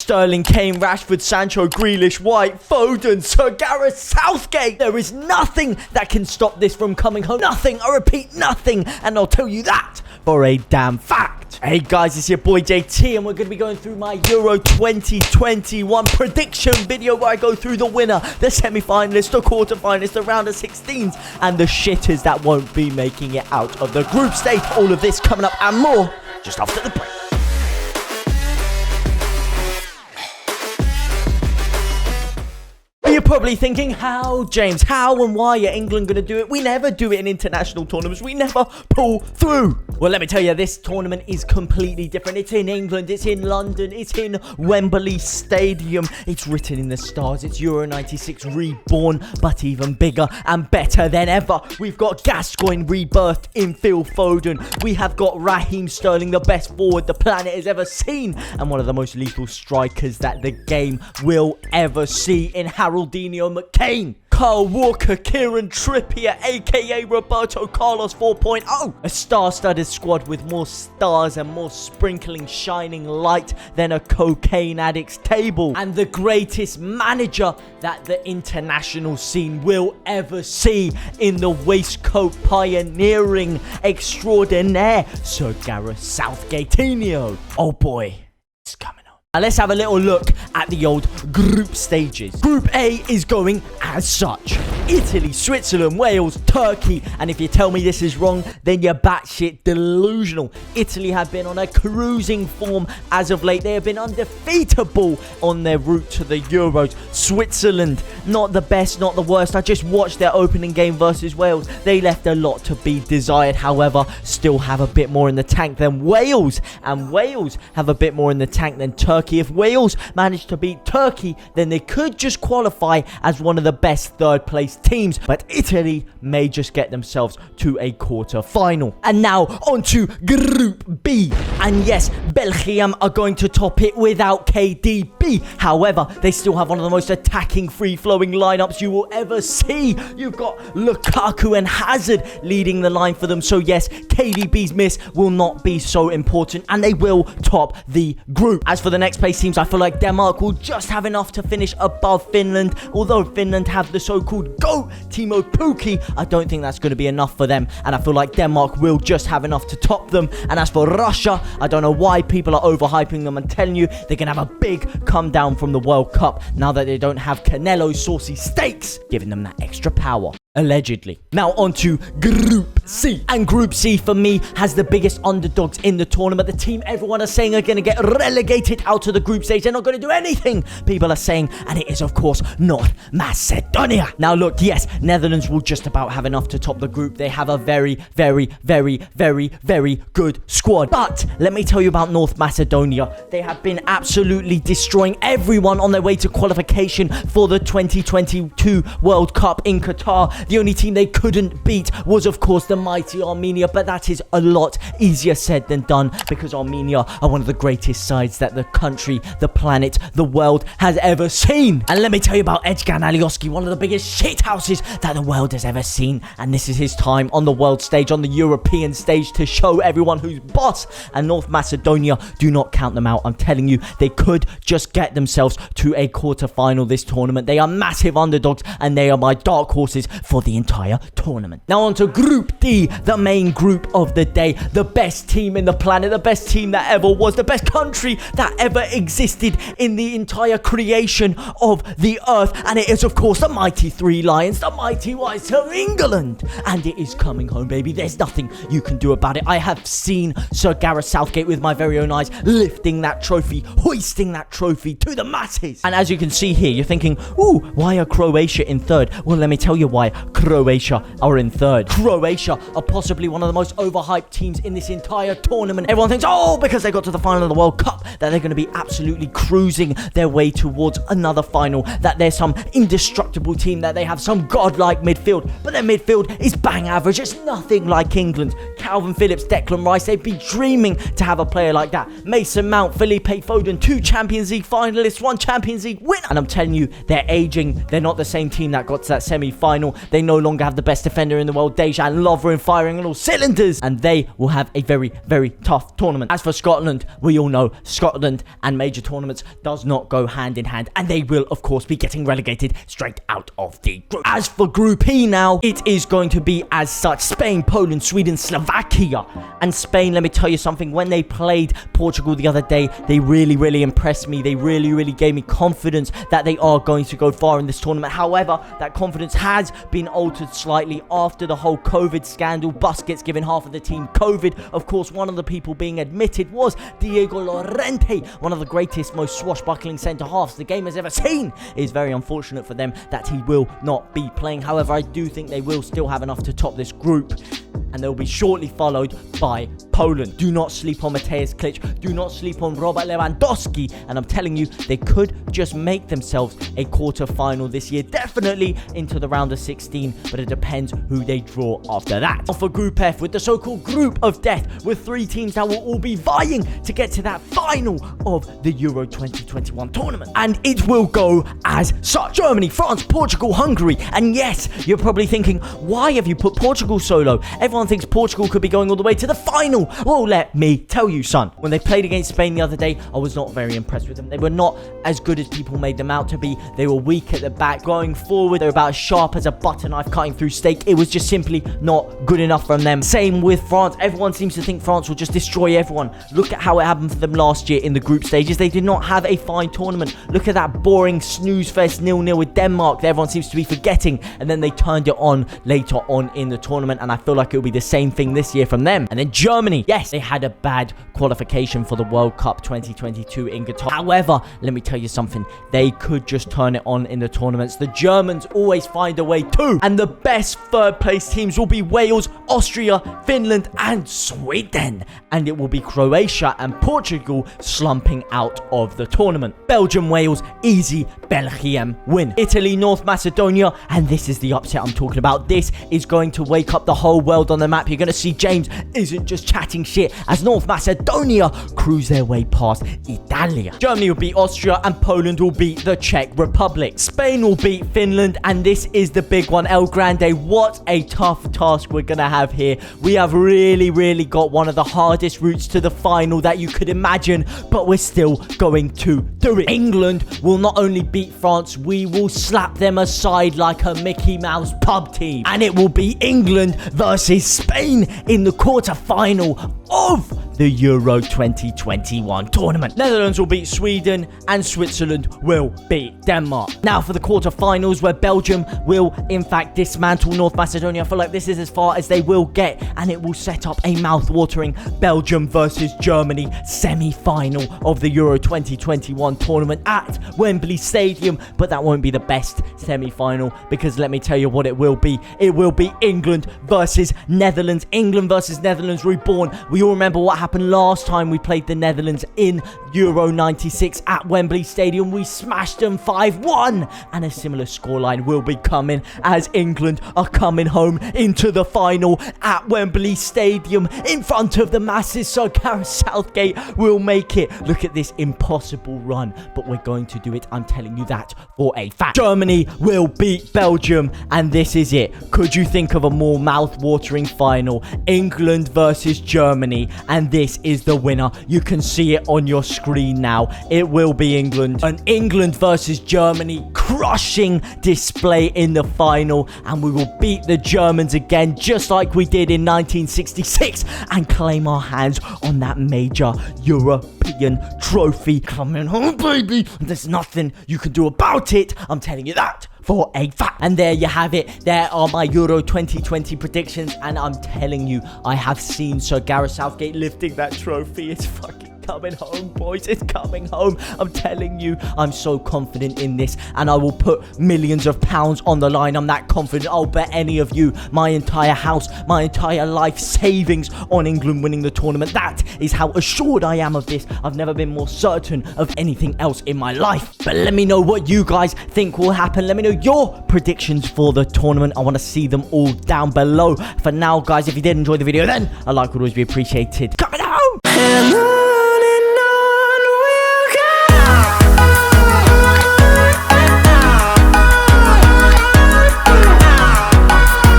Sterling, Kane, Rashford, Sancho, Grealish, White, Foden, Sir Gareth Southgate. There is nothing that can stop this from coming home. Nothing, I repeat, nothing. And I'll tell you that for a damn fact. Hey guys, it's your boy JT and we're going to be going through my Euro 2021 prediction video where I go through the winner, the semi-finalists, the quarter-finalists, the round of 16s and the shitters that won't be making it out of the group stage. All of this coming up and more just after the break. You're probably thinking, how, James? How and why are England going to do it? We never do it in international tournaments. We never pull through. Well, let me tell you, this tournament is completely different. It's in England. It's in London. It's in Wembley Stadium. It's written in the stars. It's Euro 96 reborn, but even bigger and better than ever. We've got Gascoigne rebirthed in Phil Foden. We have got Raheem Sterling, the best forward the planet has ever seen, and one of the most lethal strikers that the game will ever see in Haroldinho McCain. Kyle Walker, Kieran Trippier, aka Roberto Carlos 4.0. A star-studded squad with more stars and more sprinkling shining light than a cocaine addict's table. And the greatest manager that the international scene will ever see in the waistcoat pioneering extraordinaire, Sir Gareth Southgateino. Oh boy, it's coming. Now let's have a little look at the old group stages. Group A is going as such: Italy, Switzerland, Wales, Turkey. And if you tell me this is wrong, then you're batshit delusional. Italy have been on a cruising form as of late. They have been undefeatable on their route to the Euros. Switzerland, not the best, not the worst. I just watched their opening game versus Wales. They left a lot to be desired. However, still have a bit more in the tank than Wales. And Wales have a bit more in the tank than Turkey. If Wales manage to beat Turkey, then they could just qualify as one of the best third place teams, but Italy may just get themselves to a quarter final. And now on to Group B, and yes, Belgium are going to top it without KDB. However, they still have one of the most attacking, free-flowing lineups you will ever see. You've got Lukaku and Hazard leading the line for them, so yes, KDB's miss will not be so important, and they will top the group. As for the next place teams, I feel like Denmark will just have enough to finish above Finland. Although Finland have the so-called GOAT, Timo Pukki, I don't think that's going to be enough for them. And I feel like Denmark will just have enough to top them. And as for Russia, I don't know why people are overhyping them and telling you they're going to have a big come down from the World Cup now that they don't have Canelo's saucy steaks, giving them that extra power. Allegedly. Now on to Group C. And Group C for me has the biggest underdogs in the tournament. The team everyone is saying are going to get relegated out of the group stage. They're not going to do anything, people are saying, and it is of course North Macedonia. Now look, yes, Netherlands will just about have enough to top the group. They have a very good squad. But let me tell you about North Macedonia. They have been absolutely destroying everyone on their way to qualification for the 2022 World Cup in Qatar. The only team they couldn't beat was, of course, the mighty Armenia, but that is a lot easier said than done because Armenia are one of the greatest sides that the country, the planet, the world has ever seen. And let me tell you about Edgar Alioski, one of the biggest shithouses that the world has ever seen. And this is his time on the world stage, on the European stage, to show everyone who's boss. And North Macedonia, do not count them out. I'm telling you, they could just get themselves to a quarter-final this tournament. They are massive underdogs, and they are my dark horses for the entire tournament. Now on to Group D, the main group of the day. The best team in the planet, the best team that ever was, the best country that ever existed in the entire creation of the earth. And it is, of course, the mighty Three Lions, the mighty Whites of England. And it is coming home, baby. There's nothing you can do about it. I have seen Sir Gareth Southgate with my very own eyes lifting that trophy, hoisting that trophy to the masses. And as you can see here, you're thinking, ooh, why are Croatia in third? Well, let me tell you why Croatia are in third. Croatia are possibly one of the most overhyped teams in this entire tournament. Everyone thinks, oh, because they got to the final of the World Cup, that they're going to be absolutely cruising their way towards another final, that they're some indestructible team, that they have some godlike midfield. But their midfield is bang average. It's nothing like England. Calvin Phillips, Declan Rice, they'd be dreaming to have a player like that. Mason Mount, Felipe Foden, 2 Champions League finalists, 1 Champions League winner. And I'm telling you, they're aging. They're not the same team that got to that semi-final. They no longer have the best defender in the world, Dejan Lovren, firing on all cylinders. And they will have a very, very tough tournament. As for Scotland, we all know Scotland and major tournaments does not go hand in hand. And they will, of course, be getting relegated straight out of the group. As for Group E now, it is going to be as such. Spain, Poland, Sweden, Slovakia. And Spain, let me tell you something. When they played Portugal the other day, they really, really impressed me. They really, really gave me confidence that they are going to go far in this tournament. However, that confidence has been altered slightly after the whole COVID scandal. Busquets giving half of the team COVID. Of course, one of the people being admitted was Diego Llorente, one of the greatest, most swashbuckling centre-halves the game has ever seen. It is very unfortunate for them that he will not be playing. However, I do think they will still have enough to top this group, and they'll be shortly followed by Poland. Do not sleep on Mateusz Klich. Do not sleep on Robert Lewandowski. And I'm telling you, they could just make themselves a quarter-final this year. Definitely into the round of 16, but it depends who they draw after that. Now for Group F, with the so-called Group of Death, with 3 teams that will all be vying to get to that final of the Euro 2021 tournament. And it will go as such. Germany, France, Portugal, Hungary. And yes, you're probably thinking, why have you put Portugal so low? Everyone thinks Portugal could be going all the way to the final. Well, let me tell you, son. When they played against Spain the other day, I was not very impressed with them. They were not as good as people made them out to be. They were weak at the back. Going forward, they're about as sharp as a butter knife cutting through steak. It was just simply not good enough from them. Same with France. Everyone seems to think France will just destroy everyone. Look at how it happened for them last year in the group stages. They did not have a fine tournament. Look at that boring snooze fest 0-0 with Denmark that everyone seems to be forgetting. And then they turned it on later on in the tournament. And I feel like it will be the same thing this year from them. And then Germany. Yes, they had a bad qualification for the World Cup 2022 in Qatar. However, let me tell you something. They could just turn it on in the tournaments. The Germans always find a way too. And the best third place teams will be Wales, Austria, Finland, and Sweden. And it will be Croatia and Portugal slumping out of the tournament. Belgium, Wales, easy Belgium win. Italy, North Macedonia, and this is the upset I'm talking about. This is going to wake up the whole world on the map. You're going to see James isn't just chatting shit as North Macedonia cruise their way past Italia. Germany will beat Austria and Poland will beat the Czech Republic. Spain will beat Finland, and this is the big one, El Grande. What a tough task we're going to have here. We have really, really got one of the hardest routes to the final that you could imagine, but we're still going to do it. England will not only beat France, we will slap them aside like a Mickey Mouse pub team. And it will be England versus Spain in the quarter-final of the Euro 2021 tournament. Netherlands will beat Sweden and Switzerland will beat Denmark. Now for the quarterfinals, where Belgium will in fact dismantle North Macedonia. I feel like this is as far as they will get, and it will set up a mouth-watering Belgium versus Germany semi-final of the Euro 2021 tournament at Wembley Stadium. But that won't be the best semi-final, because let me tell you what it will be. It will be England versus Netherlands. England versus Netherlands reborn. We all remember what happened last time we played the Netherlands in Euro 96 at Wembley Stadium. We smashed them 5-1, and a similar scoreline will be coming as England are coming home into the final at Wembley Stadium in front of the masses. So Gareth Southgate will make it. Look at this impossible run, but we're going to do it. I'm telling you that for a fact. Germany will beat Belgium, and this is it. Could you think of a more mouth-watering final? England versus Germany, and this is the winner. You can see it on your screen now. It will be England. An England versus Germany crushing display in the final, and we will beat the Germans again just like we did in 1966 and claim our hands on that major European trophy. Coming home, baby. There's nothing you can do about it. I'm telling you that for a fact. And there you have it. There are my Euro 2020 predictions, and I'm telling you, I have seen Sir Gareth Southgate lifting that trophy. It's fucking coming home, boys. It's coming home. I'm telling you, I'm so confident in this, and I will put millions of pounds on the line. I'm that confident. I'll bet any of you my entire house, my entire life savings on England winning the tournament. That is how assured I am of this. I've never been more certain of anything else in my life. But let me know what you guys think will happen. Let me know your predictions for the tournament. I want to see them all down below. For now, guys, if you did enjoy the video, then a like would always be appreciated. Coming home!